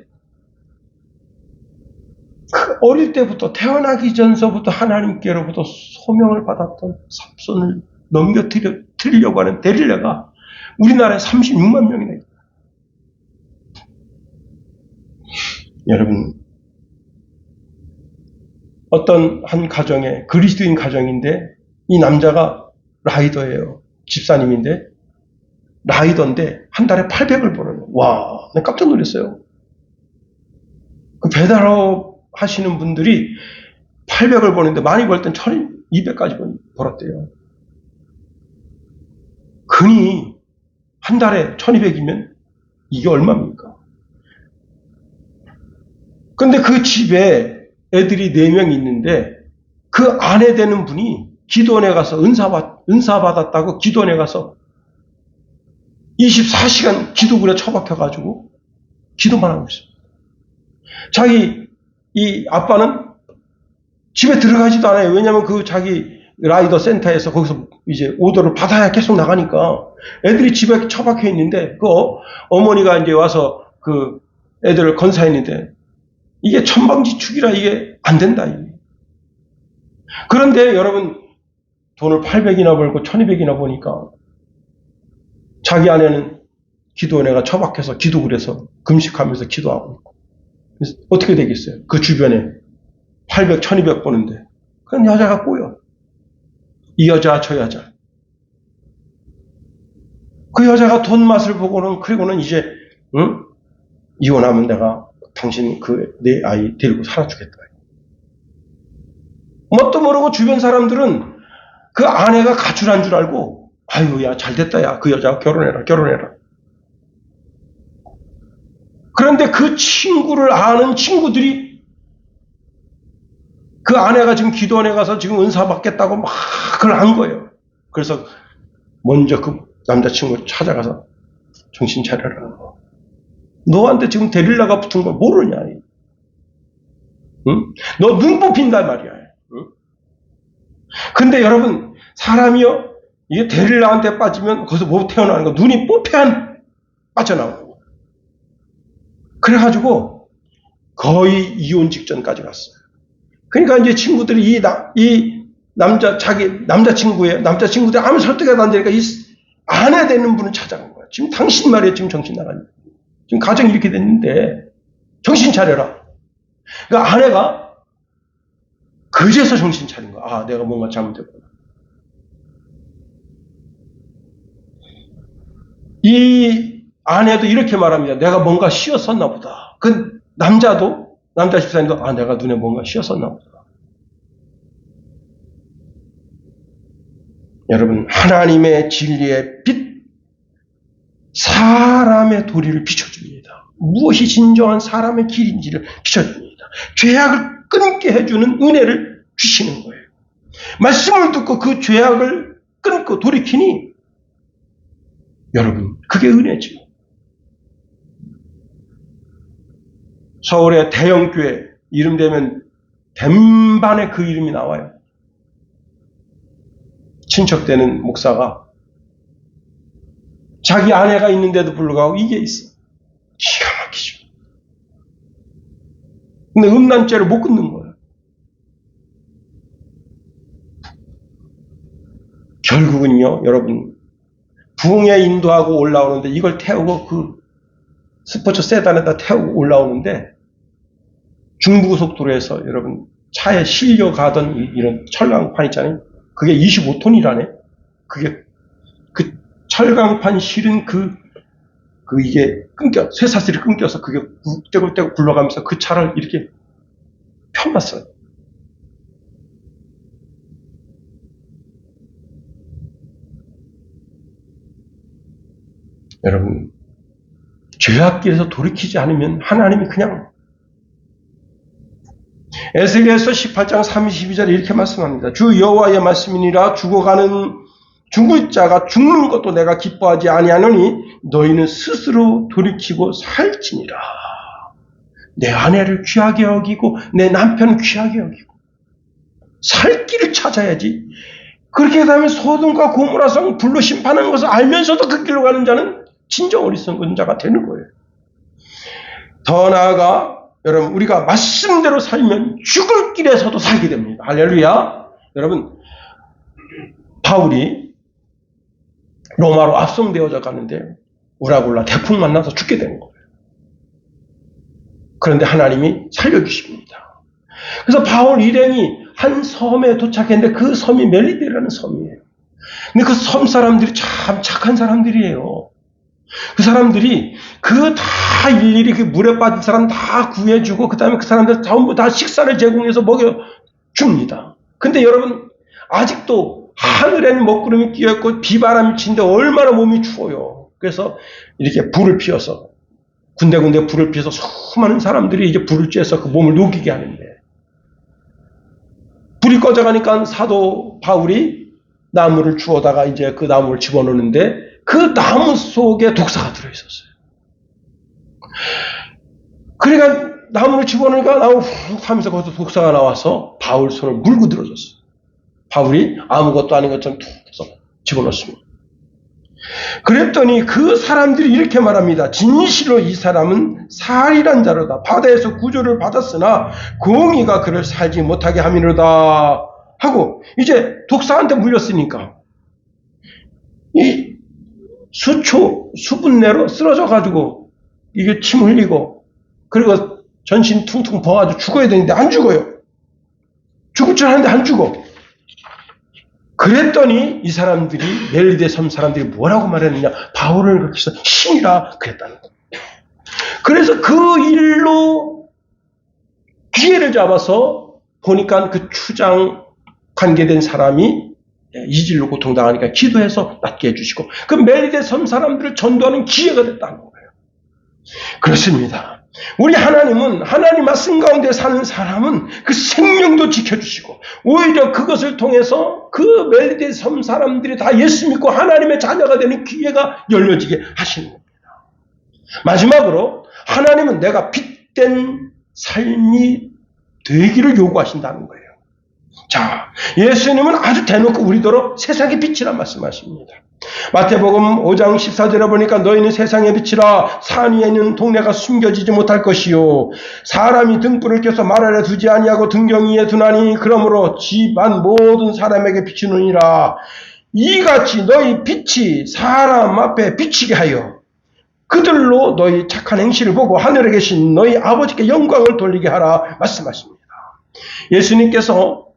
그 어릴 때부터 태어나기 전서부터 하나님께로부터 소명을 받았던 삼손을 넘겨뜨리려고 하는 데릴라가 우리나라에 36만 명이나 있다. 여러분, 어떤 한 가정에 그리스도인 가정인데 이 남자가 라이더예요. 집사님인데 라이더인데 한 달에 800을 벌어요. 와, 내가 깜짝 놀랐어요. 그 배달업 하시는 분들이 800을 버는데 많이 벌 땐 1200까지 벌었대요. 근이 한 달에 1200이면 이게 얼마입니까? 근데 그 집에 애들이 4명 있는데 그 아내 되는 분이 기도원에 가서 은사 받았다고 기도원에 가서 24시간 기도굴에 처박혀가지고 기도만 하고 있어요. 이 아빠는 집에 들어가지도 않아요. 왜냐면 그 자기 라이더 센터에서 거기서 이제 오더를 받아야 계속 나가니까 애들이 집에 처박혀 있는데 그 어머니가 이제 와서 그 애들을 건사했는데 이게 천방지축이라 이게 안 된다. 이게. 그런데 여러분 돈을 800이나 벌고 1200이나 버니까 자기 아내는 기도원에가 처박혀서 기도굴에서 금식하면서 기도하고 있고 그래서 어떻게 되겠어요? 그 주변에 800, 1200 버는데 그건 여자가 꼬여. 이 여자 저 여자. 그 여자가 돈 맛을 보고는, 그리고는 이제, 응? 이혼하면 내가 당신 내 아이 데리고 살아주겠다. 뭣도 모르고 주변 사람들은 그 아내가 가출한 줄 알고, 아유, 야, 잘 됐다, 야. 그 여자 결혼해라, 결혼해라. 그런데 그 친구를 아는 친구들이 그 아내가 지금 기도원에 가서 지금 은사 받겠다고 막 그걸 한 거예요. 그래서 먼저 그 남자친구 찾아가서 정신 차려라. 너한테 지금 데릴라가 붙은 걸 모르냐. 응? 너 눈 뽑힌단 말이야. 응? 근데 여러분, 사람이요, 이게 데릴라한테 빠지면 거기서 못 태어나는 거, 눈이 뽑혀야 빠져나오고. 그래가지고 거의 이혼 직전까지 갔어요. 그러니까 이제 친구들이 남자친구들 아무 설득이 안 되니까 이 아내 되는 분을 찾아간 거야. 지금 당신 말이야, 지금 정신 나간. 지금 가정이 이렇게 됐는데, 정신 차려라. 그러니까 아내가 그제서 정신 차린 거야. 아, 내가 뭔가 잘못했구나. 이 아내도 이렇게 말합니다. 내가 뭔가 씌었었나 보다. 그 남자 집사님도, 아, 내가 눈에 뭔가 씌었었나 보다. 여러분, 하나님의 진리의 빛, 사람의 도리를 비춰줍니다. 무엇이 진정한 사람의 길인지를 비춰줍니다. 죄악을 끊게 해주는 은혜를 주시는 거예요. 말씀을 듣고 그 죄악을 끊고 돌이키니, 여러분, 그게 은혜죠. 서울의 대형교회 이름 되면 댄반에 그 이름이 나와요. 친척되는 목사가 자기 아내가 있는데도 불구하고 이게 있어. 기가 막히죠. 근데 음란죄를 못 끊는 거예요. 결국은요, 여러분, 부흥에 인도하고 올라오는데 이걸 태우고 그 스포츠 세단에다 태우고 올라오는데 중부고속도로에서 여러분 차에 실려 가던 이런 철강판 있잖아요. 그게 25톤이라네. 그게 그 철강판 실은 이게 쇠사슬이 끊겨서 그게 떼굴떼굴 굴러가면서 그 차를 이렇게 펴놨어요. 여러분, 죄악길에서 돌이키지 않으면 하나님이 그냥, 에스겔서 18장 32절에 이렇게 말씀합니다. 주 여호와의 말씀이니라. 죽을 자가 죽는 것도 내가 기뻐하지 아니하노니 너희는 스스로 돌이키고 살지니라. 내 아내를 귀하게 여기고 내 남편을 귀하게 여기고 살 길을 찾아야지. 그렇게 되면 소돔과 고모라 성 불로 심판하는 것을 알면서도 그 길로 가는 자는 진정 어리석은 자가 되는 거예요. 더 나아가 여러분, 우리가 말씀대로 살면 죽을 길에서도 살게 됩니다. 할렐루야. 여러분, 바울이 로마로 압송되어져 가는데 우라굴라 태풍 만나서 죽게 되는 거예요. 그런데 하나님이 살려주십니다. 그래서 바울 일행이 한 섬에 도착했는데 그 섬이 멜리데라는 섬이에요. 근데 그 섬 사람들이 참 착한 사람들이에요. 그 사람들이 다 일일이 그 물에 빠진 사람 다 구해주고 그 다음에 그 사람들 전부 다 식사를 제공해서 먹여줍니다. 근데 여러분, 아직도 하늘에는 먹구름이 끼어있고 비바람이 치는데 얼마나 몸이 추워요. 그래서 이렇게 불을 피워서 군데군데 불을 피워서 수많은 사람들이 이제 불을 쬐서 그 몸을 녹이게 하는데, 불이 꺼져가니까 사도 바울이 나무를 주워다가 이제 그 나무를 집어넣는데 그 나무 속에 독사가 들어있었어요. 그러니까 나무를 집어넣으니까 나무 훅 하면서 거기서 독사가 나와서 바울 손을 물고 들어줬어요. 바울이 아무것도 아닌 것처럼 툭 해서 집어넣습니다. 그랬더니 그 사람들이 이렇게 말합니다. 진실로 이 사람은 살이란 자로다. 바다에서 구조를 받았으나 공의가 그를 살지 못하게 함이로다 하고, 이제 독사한테 물렸으니까 이 수분 내로 쓰러져 가지고 이게 침 흘리고 그리고 전신 퉁퉁 부어가지고 죽어야 되는데 안 죽어요. 죽을 줄 아는데 안 죽어. 그랬더니 이 사람들이, 멜리데 섬 사람들이 뭐라고 말했느냐? 바울을 그렇게 해서 신이라 그랬다는 겁니다. 그래서 그 일로 기회를 잡아서 보니까 그 추장 관계된 사람이 이질로 고통당하니까 기도해서 낫게 해주시고, 그 멜리데 섬 사람들을 전도하는 기회가 됐다는 거예요. 그렇습니다. 우리 하나님은, 하나님 말씀 가운데 사는 사람은 그 생명도 지켜주시고, 오히려 그것을 통해서 그 멜리데 섬 사람들이 다 예수 믿고 하나님의 자녀가 되는 기회가 열려지게 하시는 겁니다. 마지막으로 하나님은 내가 빛된 삶이 되기를 요구하신다는 거예요. 자, 예수님은 아주 대놓고 우리더러 세상의 빛이란 말씀하십니다. 마태복음 5장 14절에 보니까 너희는 세상의 빛이라. 산 위에 있는 동네가 숨겨지지 못할 것이요, 사람이 등불을 켜서 말 아래 두지 아니하고 등경 위에 두나니 그러므로 집안 모든 사람에게 비추느니라. 이같이 너희 빛이 사람 앞에 비치게 하여 그들로 너희 착한 행실을 보고 하늘에 계신 너희 아버지께 영광을 돌리게 하라 말씀하십니다. 예수님께서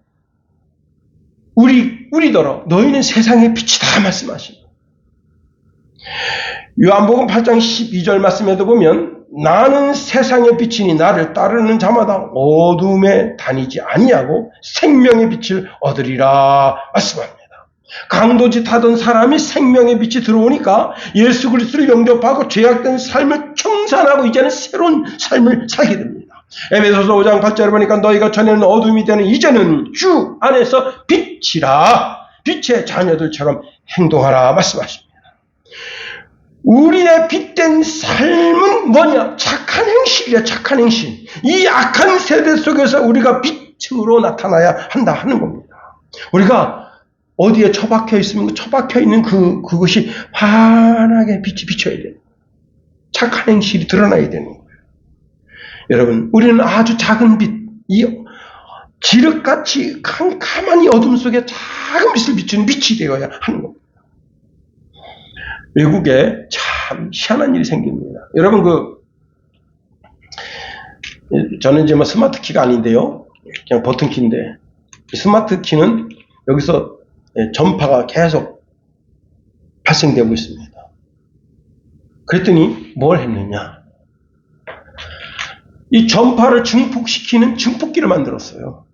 우리더러 너희는 세상의 빛이다 말씀하십니다. 요한복음 8장 12절 말씀에도 보면 나는 세상의 빛이니 나를 따르는 자마다 어둠에 다니지 아니하고 생명의 빛을 얻으리라 말씀합니다. 강도짓 하던 사람이 생명의 빛이 들어오니까 예수 그리스도를 영접하고 죄악된 삶을 청산하고 이제는 새로운 삶을 살게 됩니다. 에베소서 5장 8절에 보니까 너희가 전에는 어둠이 되는 이제는 주 안에서 빛이라. 빛의 자녀들처럼 행동하라 말씀하십니다. 우리의 빛된 삶은 뭐냐? 착한 행실이야. 착한 행실. 이 악한 세대 속에서 우리가 빛으로 나타나야 한다 하는 겁니다. 우리가 어디에 처박혀 있으면 처박혀 있는 그것이 환하게 빛이 비춰야 돼요. 착한 행실이 드러나야 되는 거예요. 여러분, 우리는 아주 작은 빛, 이 지륵같이 캄캄한 이 어둠 속에 작은 빛을 비추는 빛이 되어야 하는 겁니다. 외국에 참 희한한 일이 생깁니다. 여러분, 저는 이제 스마트 키가 아닌데요. 그냥 버튼 키인데, 스마트 키는 여기서 전파가 계속 발생되고 있습니다. 그랬더니 뭘 했느냐? 이 전파를 증폭시키는 증폭기를 만들었어요.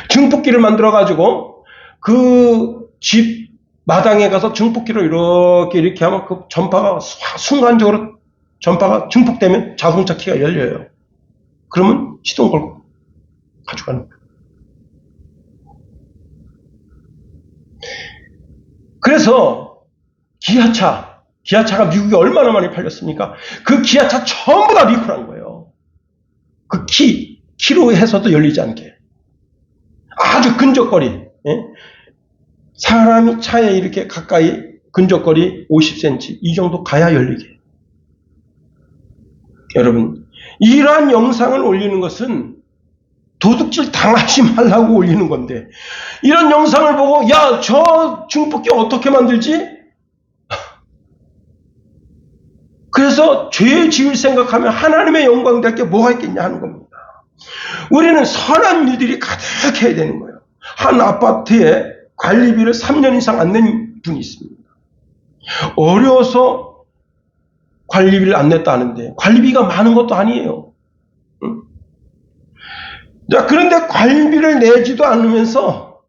증폭기를 만들어가지고 그 집 마당에 가서 증폭기로 이렇게 하면 그 전파가 순간적으로 전파가 증폭되면 자동차 키가 열려요. 그러면 시동 걸고 가져가는 거예요. 그래서 기아차가 미국에 얼마나 많이 팔렸습니까? 그 기아차 전부 다 리콜한 거예요. 그 키로 해서도 열리지 않게. 아주 근접거리. 예? 사람이 차에 이렇게 가까이 근접거리 50cm 이 정도 가야 열리게. 여러분, 이러한 영상을 올리는 것은 도둑질 당하지 말라고 올리는 건데, 이런 영상을 보고 야, 저 증폭기 어떻게 만들지? 그래서 죄 지을 생각하면 하나님의 영광 될 게 뭐가 있겠냐 하는 겁니다. 우리는 선한 일들이 가득해야 되는 거예요. 한 아파트에 관리비를 3년 이상 안 낸 분이 있습니다. 어려워서 관리비를 안 냈다 하는데 관리비가 많은 것도 아니에요. 응? 자, 그런데 관리비를 내지도 않으면서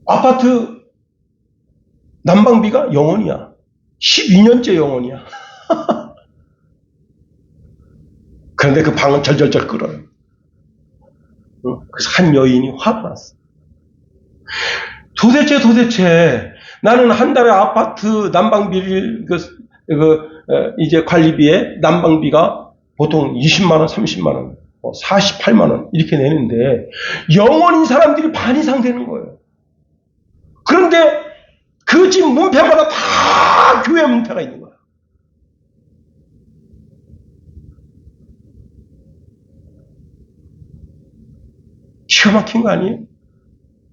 아파트 난방비가 0원이야. 12년째 0원이야. 그런데 그 방은 절절절 끓어요. 그래서 한 여인이 화가 났어. 도대체 나는 한 달에 아파트 난방비를 이제 관리비에 난방비가 보통 20만원, 30만원, 48만원 이렇게 내는데 영원인 사람들이 반 이상 되는 거예요. 그런데 그 집 문패마다 다 교회 문패가 있는 거야. 기가 막힌 거 아니에요?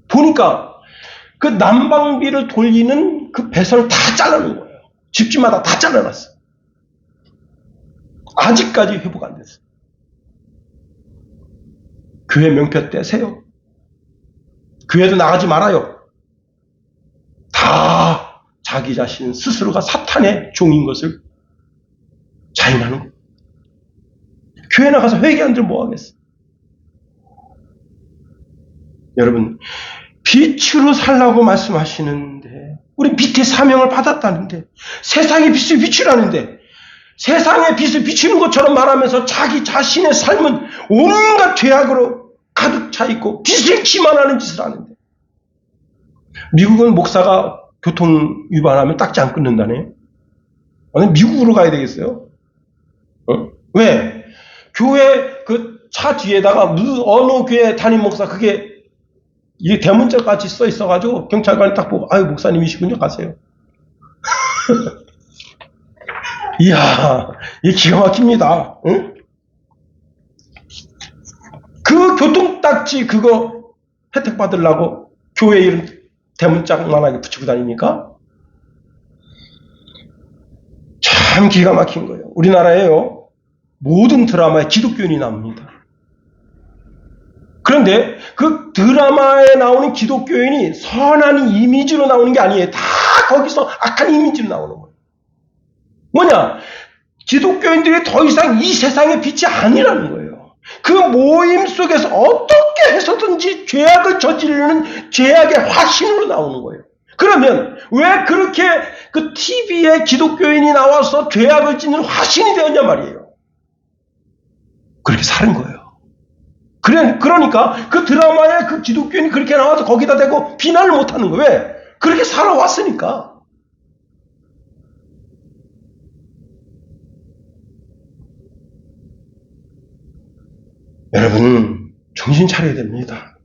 보니까 그 난방비를 돌리는 그 배선을 다 잘라놓은 거예요. 집집마다 다 잘라놨어. 아직까지 회복 안 됐어. 교회 명패 떼세요. 교회도 나가지 말아요. 다 자기 자신 스스로가 사탄의 종인 것을 자인하는 거예요. 교회 나가서 회개한들 뭐 하겠어? 여러분, 빛으로 살라고 말씀하시는데 우리 빛의 사명을 받았다는데 세상의 빛을 비추라는데 세상의 빛을 비추는 것처럼 말하면서 자기 자신의 삶은 온갖 죄악으로 가득 차 있고 빛을 기만하는 짓을 하는데 미국은 목사가 교통 위반하면 딱지 안 끊는다네. 아니 미국으로 가야 되겠어요? 왜? 교회 그 차 뒤에다가 어느 교회 담임 목사 그게 이 대문자 같이 써 있어가지고 경찰관이 딱 보고 아유 목사님이시군요 가세요. 이야 이 기가 막힙니다. 응? 그 교통딱지 그거 혜택 받으려고 교회 이름 대문짝만하게 붙이고 다니니까 참 기가 막힌 거예요. 우리나라에요 모든 드라마에 기독교인이 나옵니다. 그런데 그 드라마에 나오는 기독교인이 선한 이미지로 나오는 게 아니에요. 다 거기서 악한 이미지로 나오는 거예요. 뭐냐? 기독교인들이 더 이상 이 세상의 빛이 아니라는 거예요. 그 모임 속에서 어떻게 해서든지 죄악을 저지르는 죄악의 화신으로 나오는 거예요. 그러면 왜 그렇게 그 TV에 기독교인이 나와서 죄악을 짓는 화신이 되었냐 말이에요. 그렇게 사는 거예요. 그러니까 그 드라마에 그 기독교인이 그렇게 나와서 거기다 대고 비난을 못하는 거예요. 왜? 그렇게 살아왔으니까. 여러분 정신 차려야 됩니다.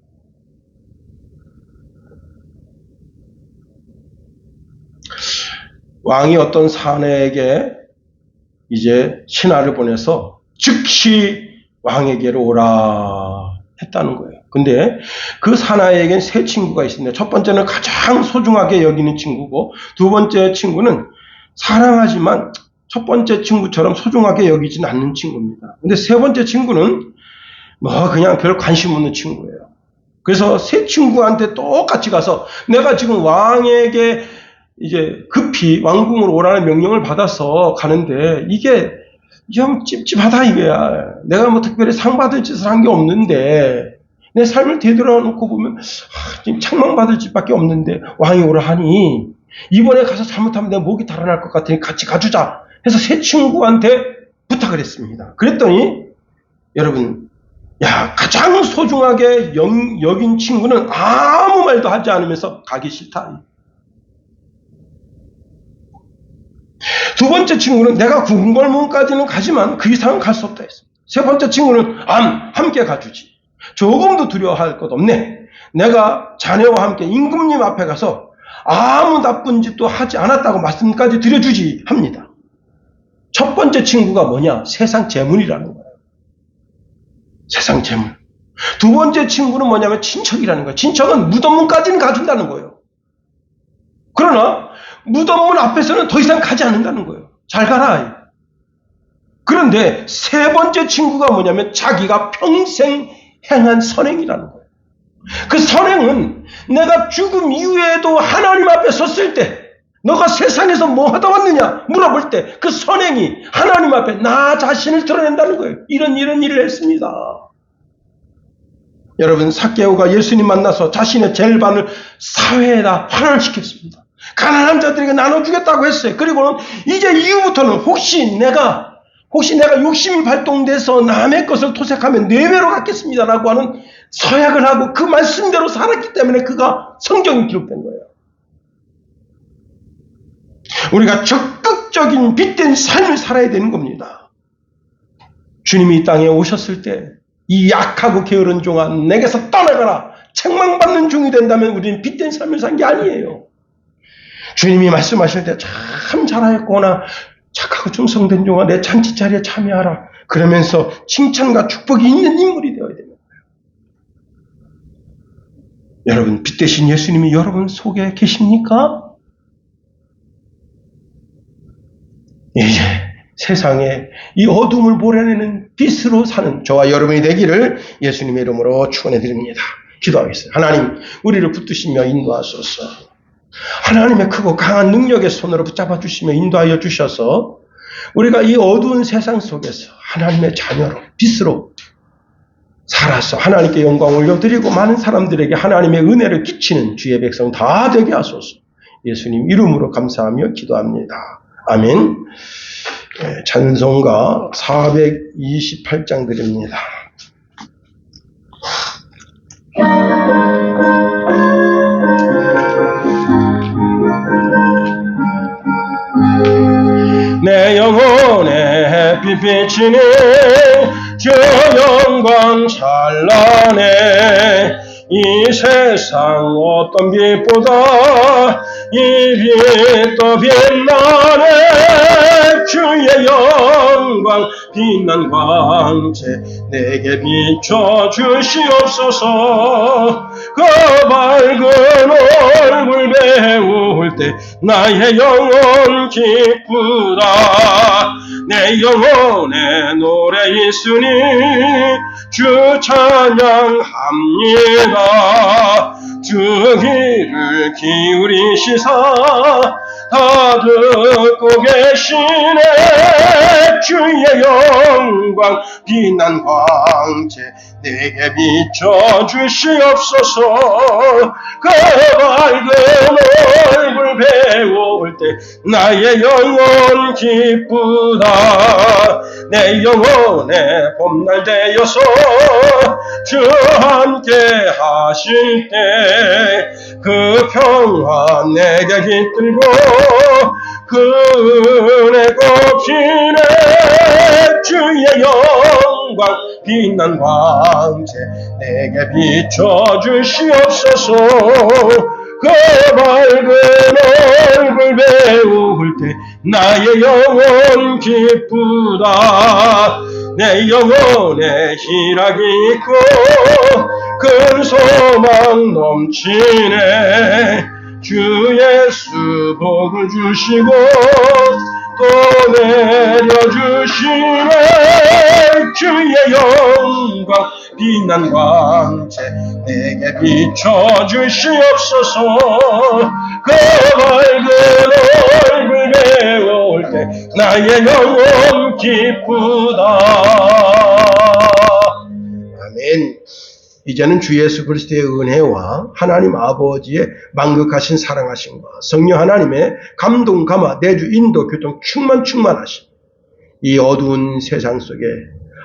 왕이 어떤 사내에게 이제 신하를 보내서 즉시 왕에게로 오라 했다는 거예요. 근데 그 사나이에겐 세 친구가 있습니다. 첫 번째는 가장 소중하게 여기는 친구고 두 번째 친구는 사랑하지만 첫 번째 친구처럼 소중하게 여기진 않는 친구입니다. 근데 세 번째 친구는 뭐 그냥 별 관심 없는 친구예요. 그래서 세 친구한테 똑같이 가서 내가 지금 왕에게 이제 급히 왕궁으로 오라는 명령을 받아서 가는데 이게 좀 찝찝하다 이거야. 내가 뭐 특별히 상 받을 짓을 한 게 없는데 내 삶을 되돌아놓고 보면 지금 책망받을 짓밖에 없는데 왕이 오라 하니 이번에 가서 잘못하면 내 목이 달아날 것 같으니 같이 가주자 해서 세 친구한테 부탁을 했습니다. 그랬더니 여러분 가장 소중하게 여긴 친구는 아무 말도 하지 않으면서 가기 싫다. 두 번째 친구는 내가 궁궐문까지는 가지만 그 이상은 갈 수 없다 했습니다. 세 번째 친구는 함께 가주지. 조금도 두려워할 것 없네. 내가 자네와 함께 임금님 앞에 가서 아무 나쁜 짓도 하지 않았다고 말씀까지 드려주지 합니다. 첫 번째 친구가 뭐냐? 세상 재물이라는 거예요. 세상 재물. 두 번째 친구는 뭐냐면 친척이라는 거예요. 친척은 무덤문까지는 가준다는 거예요. 그러나 무덤문 앞에서는 더 이상 가지 않는다는 거예요. 잘 가라. 그런데 세 번째 친구가 뭐냐면 자기가 평생 행한 선행이라는 거예요. 그 선행은 내가 죽음 이후에도 하나님 앞에 섰을 때 너가 세상에서 뭐 하다 왔느냐 물어볼 때 그 선행이 하나님 앞에 나 자신을 드러낸다는 거예요. 이런 일을 했습니다. 여러분 삭개오가 예수님 만나서 자신의 절반을 사회에다 환원시켰습니다. 가난한 자들에게 나눠주겠다고 했어요. 그리고는 이제 이후부터는 혹시 내가 욕심이 발동돼서 남의 것을 토색하면 4배로 갚겠습니다라고 하는 서약을 하고 그 말씀대로 살았기 때문에 그가 성경이 기록된 거예요. 우리가 적극적인 빛된 삶을 살아야 되는 겁니다. 주님이 이 땅에 오셨을 때 이 약하고 게으른 종아 내게서 떠나가라 책망받는 종이 된다면 우리는 빛된 삶을 산 게 아니에요. 주님이 말씀하실 때 참 잘하였구나 착하고 충성된 종아 내 잔치 자리에 참여하라 그러면서 칭찬과 축복이 있는 인물이 되어야 됩니다. 여러분 빛 대신 예수님이 여러분 속에 계십니까? 이제 세상에 이 어둠을 몰아내는 빛으로 사는 저와 여러분이 되기를 예수님의 이름으로 축원해 드립니다. 기도하겠습니다. 하나님, 우리를 붙드시며 인도하소서. 하나님의 크고 강한 능력의 손으로 붙잡아 주시며 인도하여 주셔서 우리가 이 어두운 세상 속에서 하나님의 자녀로, 빛으로 살아서 하나님께 영광 올려드리고 많은 사람들에게 하나님의 은혜를 끼치는 주의 백성 다 되게 하소서. 예수님 이름으로 감사하며 기도합니다. 아멘. 찬송가 428장 드립니다. 내 영혼의 햇빛 비치네 주 영광 찬란해 이 세상 어떤 빛보다 이 빛도 빛나네 주의 영광 빛난 광채 내게 비춰 주시옵소서. 그 밝은 얼굴 배울 때 나의 영혼 기쁘다. 내 영혼의 노래 있으니 주 찬양합니다. 주 귀를 기울이시사 다 듣고 계시네 주의 영광 빛난 광채 내게 비춰 주시옵소서. 그 밝은 얼굴 배울 때 나의 영혼 기쁘다. 내 영혼의 봄날 되어서 주 함께 하실 때 그 평화 내게 깃들고 그 은혜 곱시네 주의 영광 빛난 광채 내게 비춰 주시옵소서. 그 밝은 얼굴 배울 때 나의 영혼 기쁘다. 내 영혼에 희락이 있고 큰 소망 넘치네 주 예수 복을 주시고 또 내려주시네 주의 영광 빛난 광채 내게 비춰 주시옵소서. 그 밝은 얼굴 배울 때 나의 영혼 기쁘다. 아멘. 이제는 주 예수 그리스도의 은혜와 하나님 아버지의 만극하신 사랑하심과 성령 하나님의 감동, 감화, 내주, 인도, 교통 충만하심, 이 어두운 세상 속에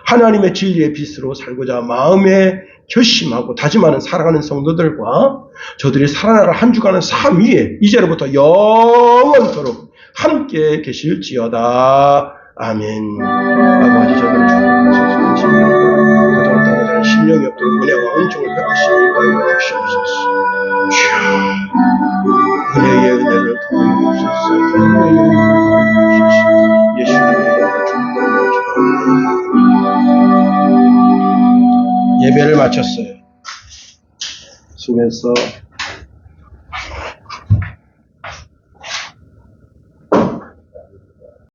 하나님의 진리의 빛으로 살고자 마음에 결심하고 다짐하는 살아가는 성도들과 저들이 살아나갈 한 주간의 삶 위에 이제로부터 영원토록 함께 계실지어다. 아멘. 아버지, 저들 축복하소서. 그동안 당하자는 심령이 없도록 은혜와 은총을 베푸시니 인도하여 주시옵소서. 은혜의 은혜를 더하여 주옵소서. 은혜의 은혜를 더하여 주옵소서. 예수님의 이름으로 축복합니다. 예배를 마쳤어요. 수고했어.